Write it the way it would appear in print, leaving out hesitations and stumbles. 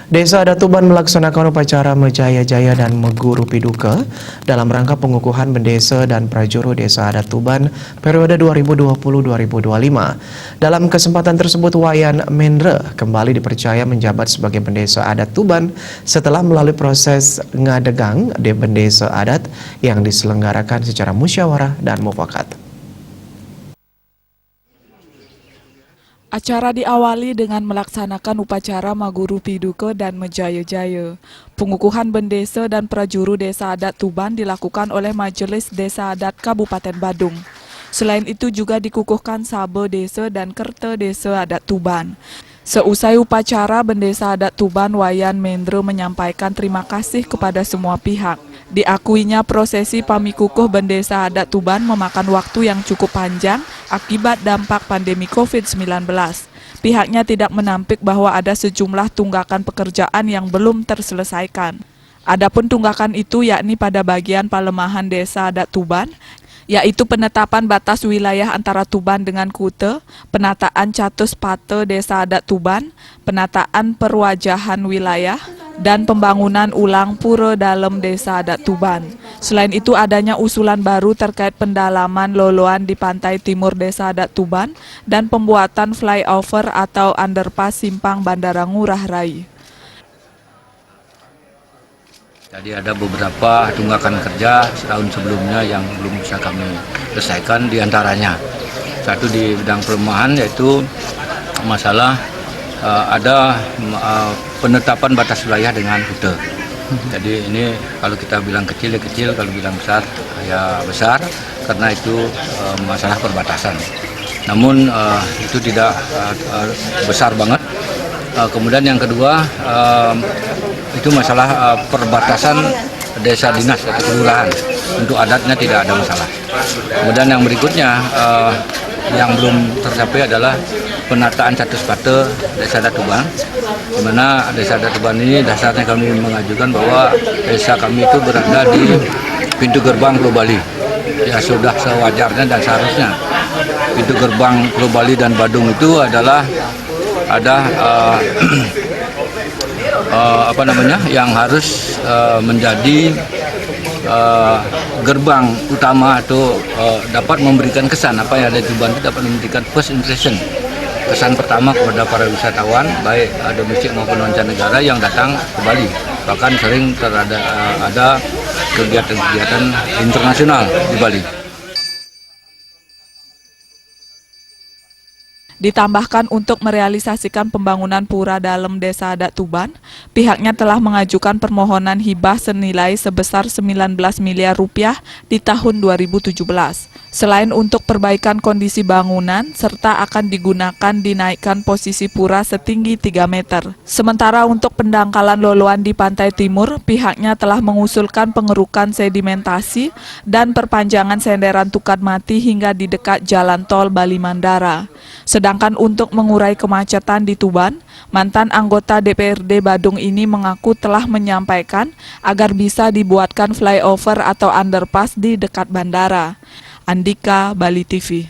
Desa Adat Tuban melaksanakan upacara Mejaya-Jaya dan Meguru Piduka dalam rangka pengukuhan bendesa dan prajuru Desa Adat Tuban periode 2020-2025. Dalam kesempatan tersebut, Wayan Mendra kembali dipercaya menjabat sebagai bendesa adat Tuban setelah melalui proses ngadegang di bendesa adat yang diselenggarakan secara musyawarah dan mufakat. Acara diawali dengan melaksanakan upacara Maguru Piduka dan Mejaya-Jaya. Pengukuhan bendesa dan prajuru Desa Adat Tuban dilakukan oleh Majelis Desa Adat Kabupaten Badung. Selain itu juga dikukuhkan Sabe Desa dan Kerta Desa Adat Tuban. Seusai upacara, Bendesa Adat Tuban Wayan Mendra menyampaikan terima kasih kepada semua pihak. Diakuinya prosesi pamikukuh Bendesa Adat Tuban memakan waktu yang cukup panjang akibat dampak pandemi COVID-19. Pihaknya tidak menampik bahwa ada sejumlah tunggakan pekerjaan yang belum terselesaikan. Adapun tunggakan itu yakni pada bagian palemahan Desa Adat Tuban, yaitu penetapan batas wilayah antara Tuban dengan Kute, penataan catus pate Desa Adat Tuban, penataan perwajahan wilayah, dan pembangunan ulang pura dalam Desa Adat Tuban. Selain itu adanya usulan baru terkait pendalaman loloan di pantai timur Desa Adat Tuban dan pembuatan flyover atau underpass simpang Bandara Ngurah Rai. Jadi ada beberapa tunggakan kerja setahun sebelumnya yang belum bisa kami selesaikan, diantaranya satu di bidang perumahan yaitu masalah ada penetapan batas wilayah dengan Kute. Jadi ini kalau kita bilang kecil ya kecil, kalau bilang besar ya besar karena itu masalah perbatasan. Namun itu tidak besar banget. Kemudian yang kedua itu masalah perbatasan desa dinas atau kelurahan. Untuk adatnya tidak ada masalah. Kemudian yang berikutnya yang belum tercapai adalah penataan catus pate Desa Adat Tuban, di mana Desa Adat Tuban ini dasarnya kami mengajukan bahwa desa kami itu berada di pintu gerbang Pulau Bali. Ya sudah sewajarnya dan seharusnya pintu gerbang Pulau Bali dan Badung itu adalah ada yang harus menjadi gerbang utama atau dapat memberikan kesan apa yang ada di Tuban itu dapat memberikan first impression, kesan pertama kepada para wisatawan baik domestik maupun mancanegara yang datang ke Bali. Bahkan sering ada kegiatan-kegiatan internasional di Bali. Ditambahkan untuk merealisasikan pembangunan pura dalam Desa Adat Tuban, pihaknya telah mengajukan permohonan hibah senilai sebesar 19 miliar rupiah di tahun 2017. Selain untuk perbaikan kondisi bangunan, serta akan digunakan dinaikkan posisi pura setinggi 3 meter. Sementara untuk pendangkalan loloan di pantai timur, pihaknya telah mengusulkan pengerukan sedimentasi dan perpanjangan senderan Tukat Mati hingga di dekat jalan tol Bali Mandara. Sedangkan untuk mengurai kemacetan di Tuban, mantan anggota DPRD Badung ini mengaku telah menyampaikan agar bisa dibuatkan flyover atau underpass di dekat bandara. Andika, Bali TV.